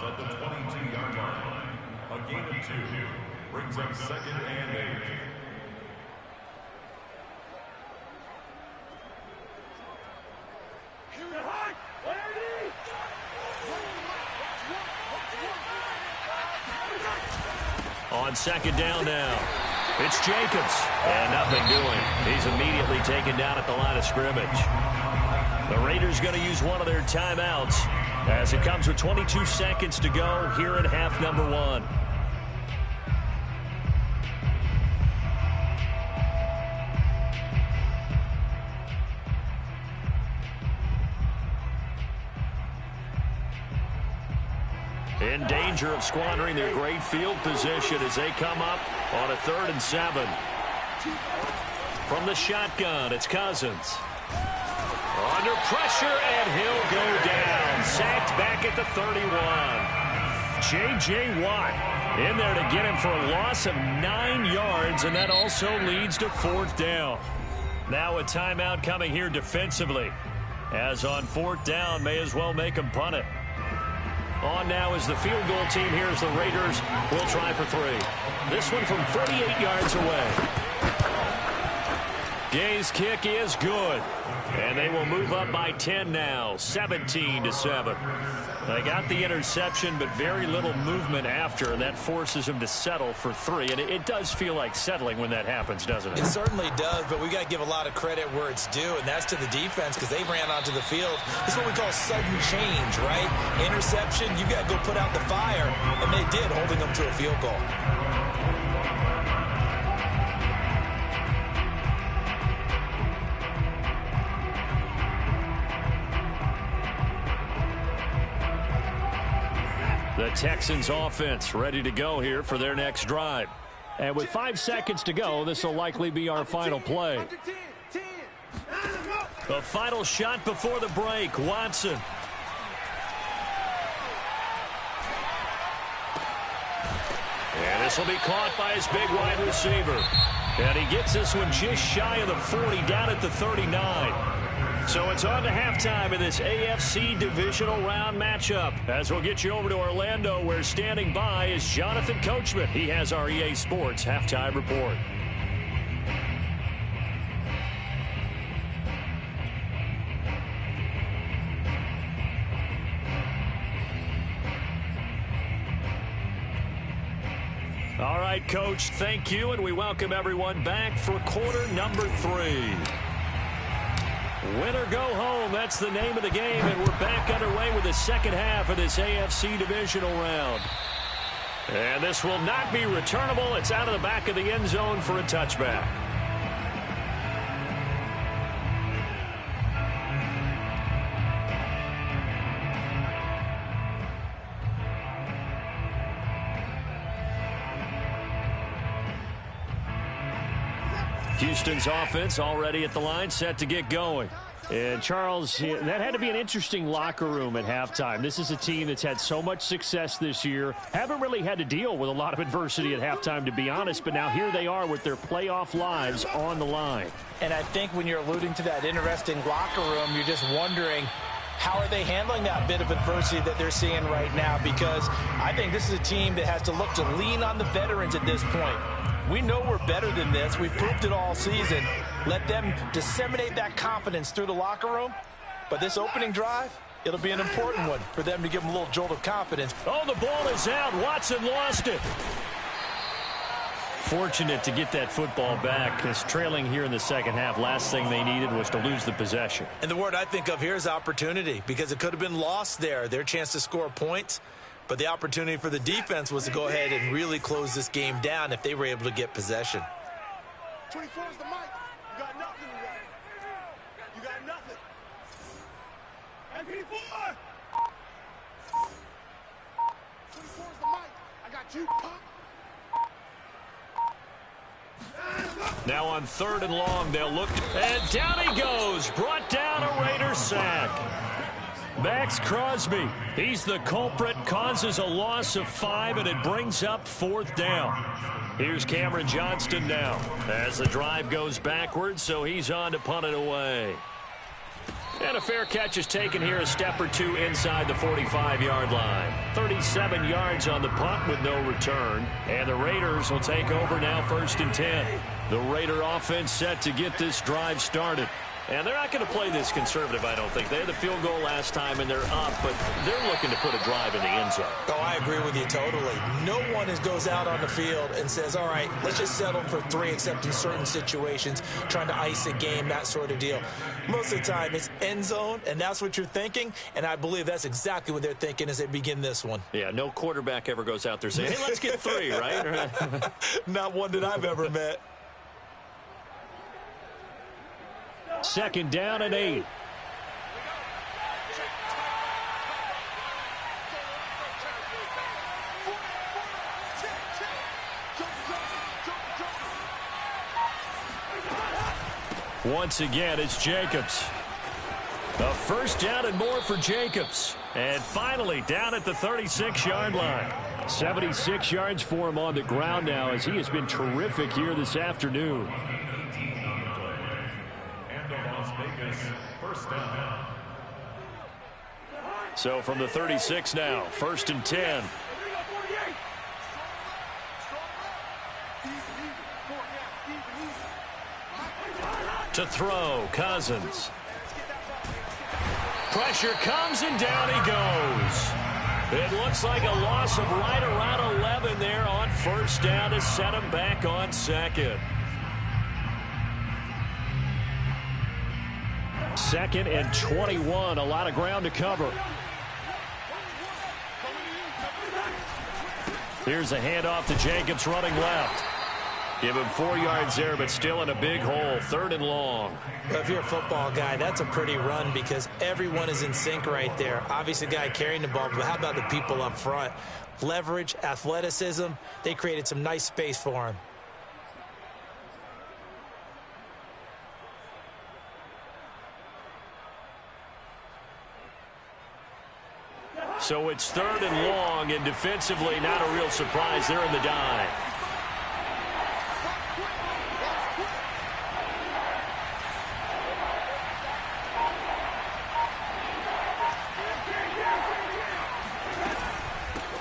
runs at the 22-yard line. A gain of 2 brings up 2nd and 8. On 2nd down now, it's Jacobs, and nothing doing. He's immediately taken down at the line of scrimmage. The Raiders going to use one of their timeouts as it comes with 22 seconds to go here in half number 1. In danger of squandering their great field position as they come up on a 3rd and 7. From the shotgun, it's Cousins. Under pressure, and he'll go down. Sacked back at the 31. J.J. Watt in there to get him for a loss of 9 yards, and that also leads to 4th down. Now a timeout coming here defensively, as on 4th down, may as well make him punt it. On now is the field goal team here as the Raiders will try for 3. This one from 48 yards away. Gay's kick is good. And they will move up by 10 now, 17-7. They got the interception, but very little movement after, and that forces them to settle for 3. And it does feel like settling when that happens, doesn't it? It certainly does, but we got to give a lot of credit where it's due, and that's to the defense because they ran onto the field. This is what we call sudden change, right? Interception, you got to go put out the fire, and they did, holding them to a field goal. The Texans offense ready to go here for their next drive. And with 5 seconds to go, this will likely be our final play. The final shot before the break, Watson. And this will be caught by his big wide receiver. And he gets this one just shy of the 40, down at the 39. So it's on to halftime in this AFC divisional round matchup. As we'll get you over to Orlando, where standing by is Jonathan Coachman. He has our EA Sports halftime report. All right, Coach, thank you, and we welcome everyone back for quarter number 3. Win or go home, that's the name of the game, and we're back underway with the second half of this AFC divisional round. And this will not be returnable. It's out of the back of the end zone for a touchback. Houston's offense already at the line, set to get going. And, Charles, that had to be an interesting locker room at halftime. This is a team that's had so much success this year. Haven't really had to deal with a lot of adversity at halftime, to be honest. But now here they are with their playoff lives on the line. And I think when you're alluding to that interesting locker room, you're just wondering, how are they handling that bit of adversity that they're seeing right now? Because I think this is a team that has to look to lean on the veterans at this point. We know we're better than this. We've proved it all season. Let them disseminate that confidence through the locker room. But this opening drive, it'll be an important one for them to give them a little jolt of confidence. Oh, the ball is out. Watson lost it. Fortunate to get that football back, because trailing here in the second half, last thing they needed was to lose the possession. And the word I think of here is opportunity, because it could have been lost there, their chance to score points. But the opportunity for the defense was to go ahead and really close this game down if they were able to get possession. 24 is the mic. You got nothing today. You got nothing. MP4! 24 is the mic. I got you, punk. Now on 3rd and long, they'll look, and down he goes, brought down a Raiders sack. Max Crosby, he's the culprit, causes a loss of 5, and it brings up 4th down. Here's Cameron Johnston now as the drive goes backwards, so he's on to punt it away. And a fair catch is taken here, a step or two inside the 45-yard line. 37 yards on the punt with no return. And the Raiders will take over now, 1st and 10. The Raider offense set to get this drive started. And they're not going to play this conservative, I don't think. They had the field goal last time, and they're up, but they're looking to put a drive in the end zone. Oh, I agree with you totally. No one goes out on the field and says, all right, let's just settle for 3, except in certain situations, trying to ice a game, that sort of deal. Most of the time, it's end zone, and that's what you're thinking, and I believe that's exactly what they're thinking as they begin this one. Yeah, no quarterback ever goes out there saying, hey, let's get 3, right? Not one that I've ever met. 2nd down and 8. Once again, it's Jacobs. A 1st down and more for Jacobs. And finally, down at the 36-yard line. 76 yards for him on the ground now, as he has been terrific here this afternoon. So from the 36 now, 1st and 10. To throw, Cousins. Pressure comes and down he goes. It looks like a loss of right around 11 there on 1st down to set him back on 2nd. 2nd and 21, a lot of ground to cover. Here's a handoff to Jacobs running left. Give him 4 yards there, but still in a big hole. 3rd and long. Well, if you're a football guy, that's a pretty run because everyone is in sync right there. Obviously, the guy carrying the ball, but how about the people up front? Leverage, athleticism, they created some nice space for him. So it's 3rd and long, and defensively not a real surprise. They're in the dive.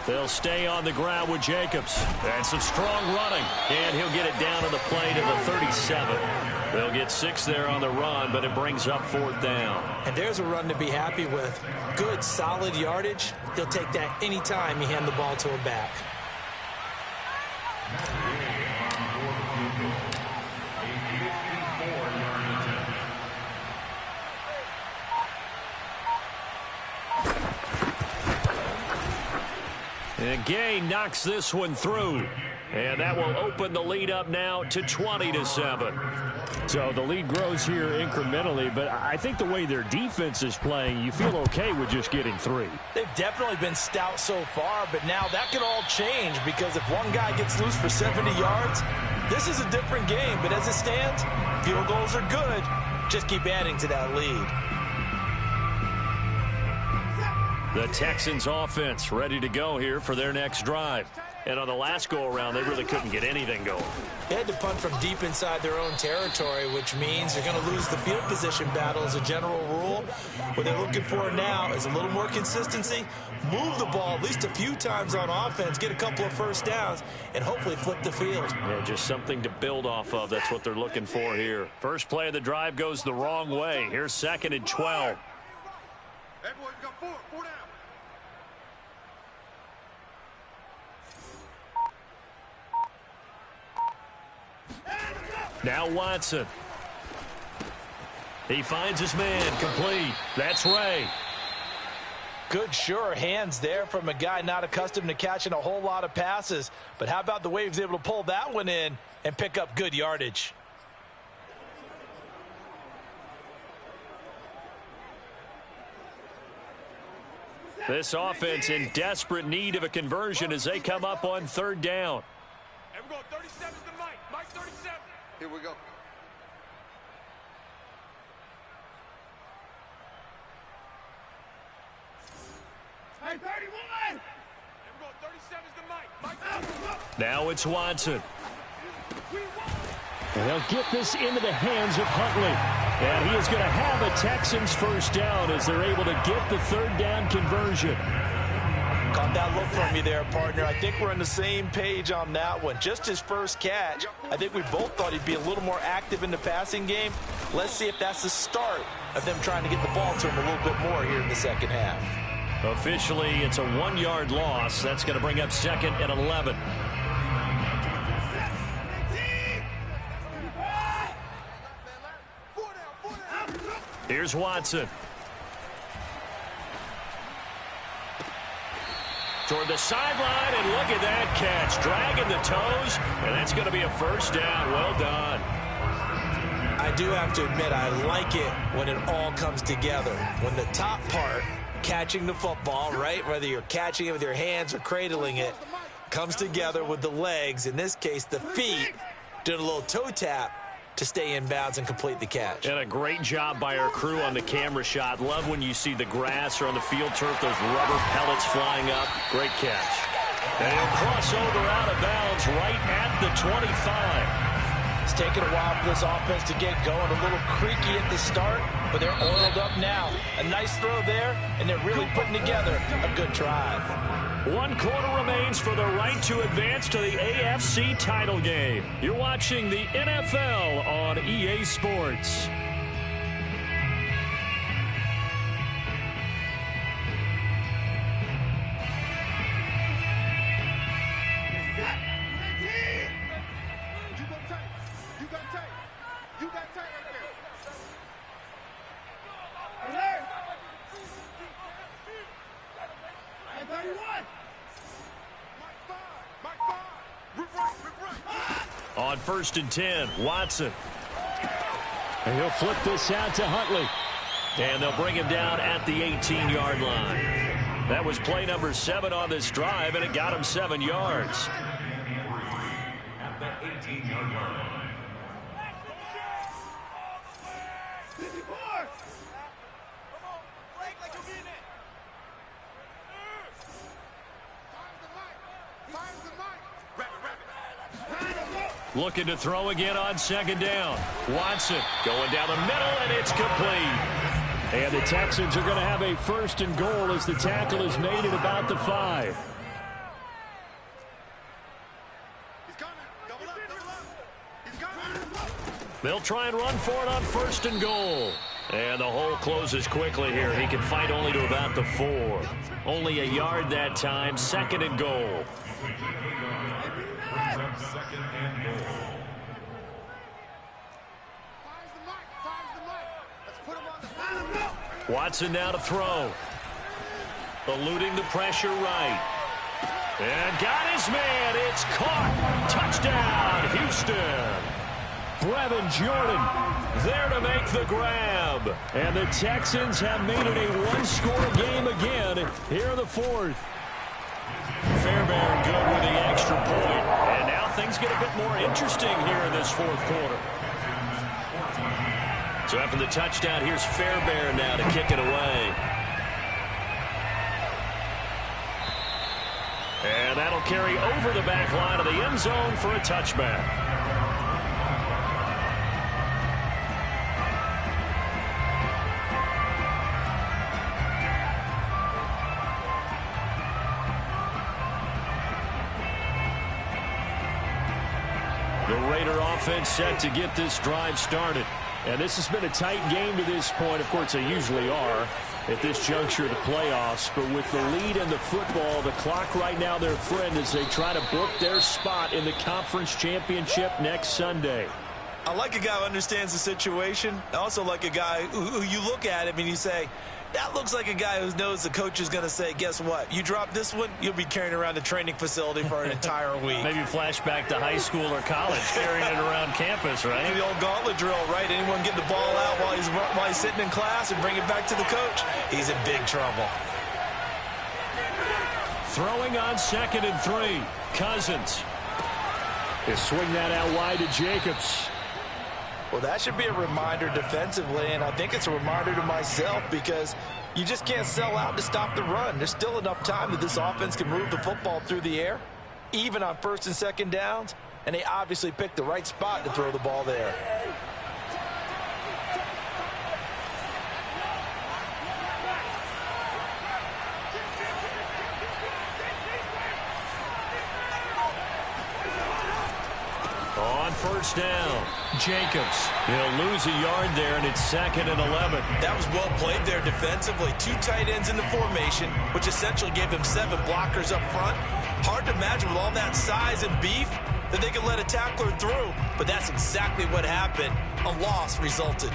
They'll stay on the ground with Jacobs. And some strong running. And he'll get it down to the play to the 37. They'll get 6 there on the run, but it brings up 4th down. And there's a run to be happy with. Good, solid yardage. He'll take that anytime you hand the ball to a back. And Gay knocks this one through. And that will open the lead up now to 20-7. So the lead grows here incrementally, but I think the way their defense is playing, you feel okay with just getting 3. They've definitely been stout so far, but now that could all change because if one guy gets loose for 70 yards, this is a different game. But as it stands, field goals are good. Just keep adding to that lead. The Texans offense ready to go here for their next drive. And on the last go-around, they really couldn't get anything going. They had to punt from deep inside their own territory, which means they're going to lose the field position battle as a general rule. What they're looking for now is a little more consistency, move the ball at least a few times on offense, get a couple of 1st downs, and hopefully flip the field. Yeah, just something to build off of. That's what they're looking for here. First play of the drive goes the wrong way. Here's 2nd and 12. Hey, boys, you got 4 down. Now Watson. He finds his man, complete. That's Ray. Good, sure hands there from a guy not accustomed to catching a whole lot of passes. But how about the way he was able to pull that one in and pick up good yardage? This offense in desperate need of a conversion as they come up on 3rd down. And we're going 37 to Mike. Mike 37. Here we go. Hey, 31. And we're going 37 to Mike. Mike. Now it's Watson. They'll get this into the hands of Huntley. And he is going to have a Texans first down as they're able to get the third down conversion. Caught that look from you there, partner. I think we're on the same page on that one. Just his first catch. I think we both thought he'd be a little more active in the passing game. Let's see if that's the start of them trying to get the ball to him a little bit more here in the second half. Officially, it's a 1-yard loss. That's going to bring up 2nd and 11. Here's Watson. Toward the sideline, and look at that catch. Dragging the toes, and that's going to be a first down. Well done. I do have to admit, I like it when it all comes together. When the top part, catching the football, right, whether you're catching it with your hands or cradling it, comes together with the legs, in this case the feet, doing a little toe tap to stay in bounds and complete the catch. And a great job by our crew on the camera shot. Love when you see the grass or on the field turf, those rubber pellets flying up. Great catch. And he'll cross over out of bounds right at the 25. It's taken a while for this offense to get going. A little creaky at the start, but they're oiled up now. A nice throw there, and they're really putting together a good drive. 1 quarter remains for the right to advance to the AFC title game. You're watching the NFL on EA Sports. On 1st and 10, Watson. And he'll flip this out to Huntley. And they'll bring him down at the 18-yard line. That was play number 7 on this drive, and it got him 7 yards. At the 18-yard line. Looking to throw again on 2nd down. Watson going down the middle, and it's complete. And the Texans are going to have a 1st and goal as the tackle is made at about the 5. They'll try and run for it on 1st and goal. And the hole closes quickly here. He can fight only to about the 4. Only a yard that time. 2nd and goal. Watson now to throw. Eluding the pressure right. And got his man. It's caught. Touchdown, Houston. Brevin Jordan There to make the grab. And the Texans have made it a 1-score game again here in the 4th. Fairbairn good with the extra point. And now things get a bit more interesting here in this 4th quarter. So after the touchdown, here's Fairbairn now to kick it away. And that'll carry over the back line of the end zone for a touchback. The Raider offense set to get this drive started. And this has been a tight game to this point. Of course, they usually are at this juncture of the playoffs. But with the lead in the football, the clock right now their friend as they try to book their spot in the conference championship next Sunday. I like a guy who understands the situation. I also like a guy who you look at him and you say, that looks like a guy who knows the coach is going to say, guess what? You drop this one, you'll be carrying around the training facility for an entire week. Maybe flashback to high school or college, carrying it around campus, right? The old gauntlet drill, right? Anyone get the ball out while he's sitting in class and bring it back to the coach? He's in big trouble. Throwing on 2nd and 3. Cousins. They swing that out wide to Jacobs. Well, that should be a reminder defensively, and I think it's a reminder to myself because you just can't sell out to stop the run. There's still enough time that this offense can move the football through the air, even on 1st and 2nd downs, and they obviously picked the right spot to throw the ball there. On first down, Jacobs. He'll lose a yard there, and it's 2nd and 11. That was well played there defensively. 2 tight ends in the formation, which essentially gave them 7 blockers up front. Hard to imagine with all that size and beef that they could let a tackler through, but that's exactly what happened. A loss resulted.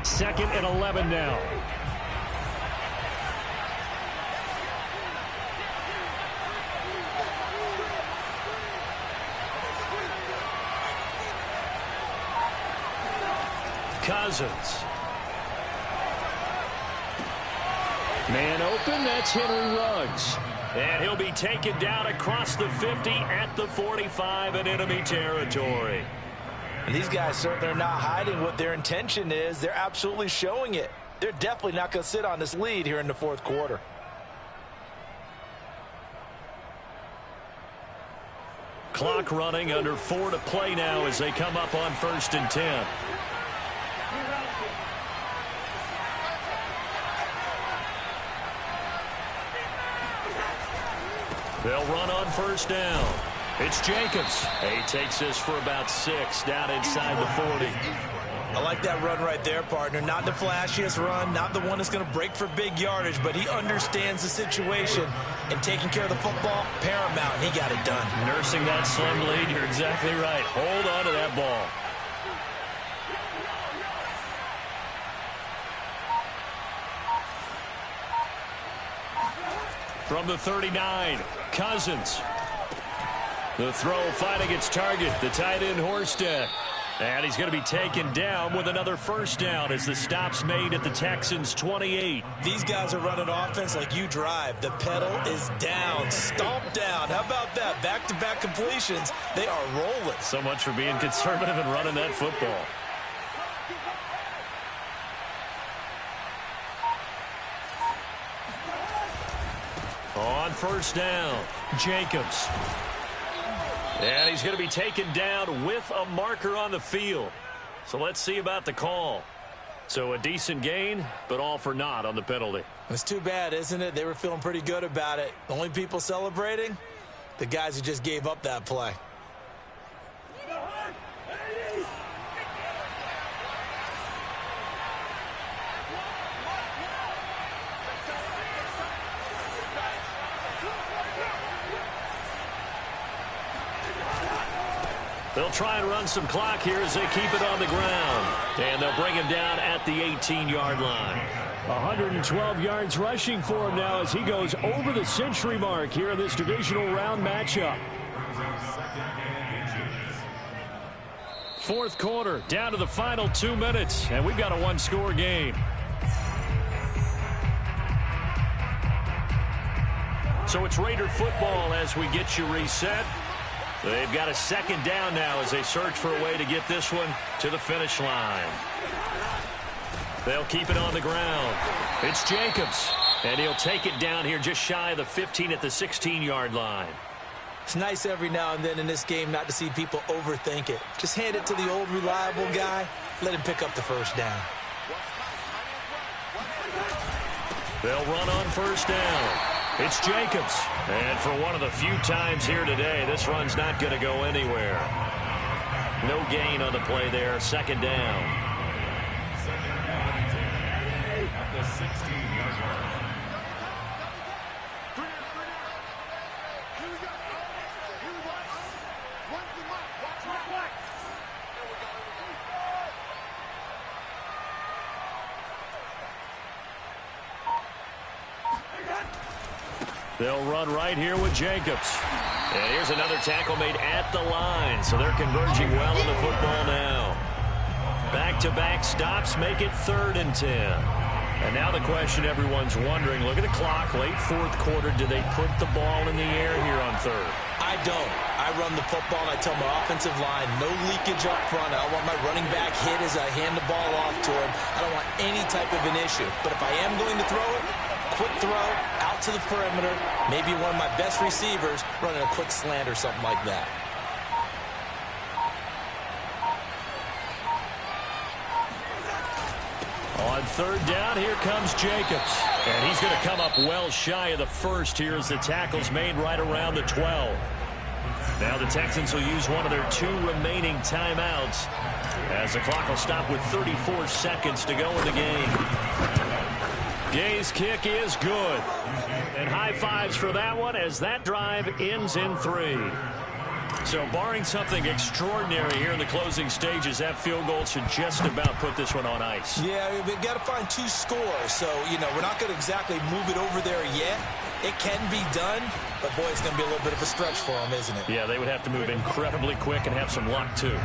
2nd and 11 now. Cousins. Man open, that's Henry Ruggs. And he'll be taken down across the 50 at the 45 in enemy territory. And these guys certainly are not hiding what their intention is. They're absolutely showing it. They're definitely not going to sit on this lead here in the 4th quarter. Clock running, under 4 to play now as they come up on 1st and 10. They'll run on 1st down. It's Jacobs. He takes this for about 6 down inside the 40. I like that run right there, partner. Not the flashiest run, not the one that's going to break for big yardage, but he understands the situation, and taking care of the football, paramount, and he got it done. Nursing that slim lead, you're exactly right. Hold on to that ball. From the 39, Cousins. The throw finding its target, the tight end Horsted. And he's going to be taken down with another 1st down as the stop's made at the Texans' 28. These guys are running offense like you drive. The pedal is down, stomped down. How about that? Back-to-back completions. They are rolling. So much for being conservative and running that football. On 1st down, Jacobs. And he's going to be taken down with a marker on the field. So let's see about the call. So a decent gain, but all for naught on the penalty. It's too bad, isn't it? They were feeling pretty good about it. The only people celebrating, the guys who just gave up that play. They'll try and run some clock here as they keep it on the ground. And they'll bring him down at the 18-yard line. 112 yards rushing for him now as he goes over the century mark here in this divisional round matchup. 4th quarter, down to the final 2 minutes, and we've got a 1-score game. So it's Raider football as we get you reset. They've got a 2nd down now as they search for a way to get this one to the finish line. They'll keep it on the ground. It's Jacobs, and he'll take it down here just shy of the 15 at the 16-yard line. It's nice every now and then in this game not to see people overthink it. Just hand it to the old reliable guy. Let him pick up the 1st down. They'll run on 1st down. It's Jacobs. And for one of the few times here today, this run's not going to go anywhere. No gain on the play there. 2nd down. At the 16-yard line. They'll run right here with Jacobs. And here's another tackle made at the line. So they're converging well on the football now. Back-to-back stops make it 3rd and 10. And now the question everyone's wondering, look at the clock, late 4th quarter. Do they put the ball in the air here on 3rd? I don't. I run the football, and I tell my offensive line, no leakage up front. I don't want my running back hit as I hand the ball off to him. I don't want any type of an issue. But if I am going to throw it, quick throw, out to the perimeter, maybe one of my best receivers running a quick slant or something like that. On third down, here comes Jacobs. And he's going to come up well shy of the first here as the tackle's made right around the 12. Now the Texans will use one of their 2 remaining timeouts as the clock will stop with 34 seconds to go in the game. Gay's kick is good. And high fives for that one as that drive ends in 3. So barring something extraordinary here in the closing stages, that field goal should just about put this one on ice. Yeah, we've got to find 2 scores. So, we're not going to exactly move it over there yet. It can be done, but, boy, it's going to be a little bit of a stretch for them, isn't it? Yeah, they would have to move incredibly quick and have some luck, too.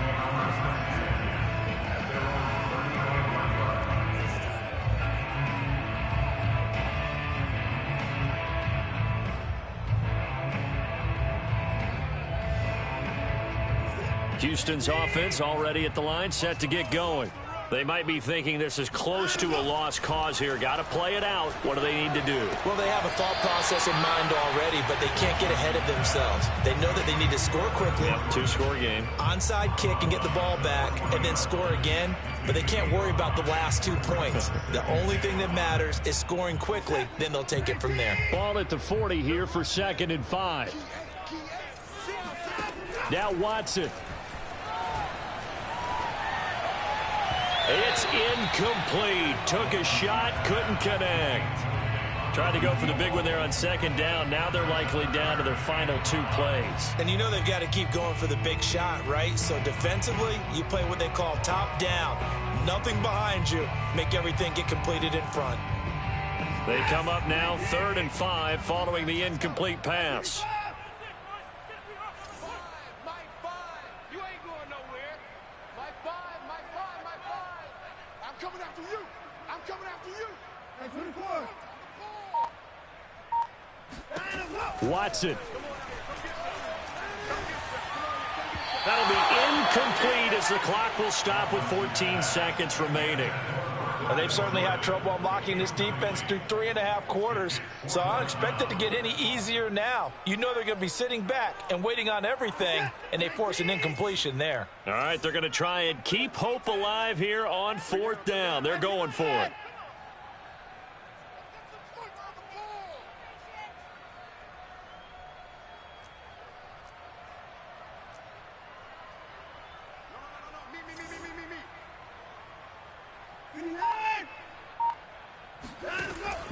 Houston's offense already at the line, set to get going. They might be thinking this is close to a lost cause here. Got to play it out. What do they need to do? Well, they have a thought process in mind already, but they can't get ahead of themselves. They know that they need to score quickly. Yep, 2-score game. Onside kick and get the ball back and then score again, but they can't worry about the last 2 points. The only thing that matters is scoring quickly, then they'll take it from there. Ball at the 40 here for 2nd and 5. Now Watson. It's incomplete. Took a shot, couldn't connect. Tried to go for the big one there on 2nd down. Now they're likely down to their final 2 plays. And they've got to keep going for the big shot, right? So defensively, you play what they call top down. Nothing behind you. Make everything get completed in front. They come up now 3rd and 5 following the incomplete pass. Watson. That'll be incomplete as the clock will stop with 14 seconds remaining. Well, they've certainly had trouble unlocking this defense through 3.5 quarters, so I don't expect it to get any easier now. They're going to be sitting back and waiting on everything, and they force an incompletion there. All right, they're going to try and keep hope alive here on 4th down. They're going for it.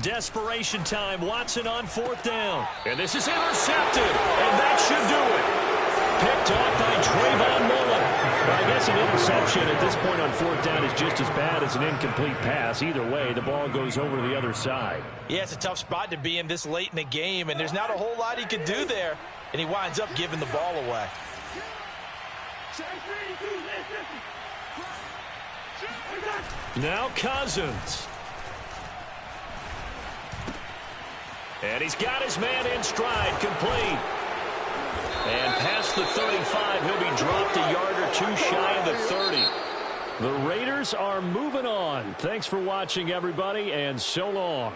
Desperation time. Watson on 4th down. And this is intercepted. And that should do it. Picked off by Trayvon Mullen. Well, I guess an interception at this point on 4th down is just as bad as an incomplete pass. Either way, the ball goes over the other side. Yeah, it's a tough spot to be in this late in the game, and there's not a whole lot he could do there. And he winds up giving the ball away. Now Cousins. And he's got his man in stride, complete. And past the 35, he'll be dropped a yard or 2 shy of the 30. The Raiders are moving on. Thanks for watching, everybody, and so long.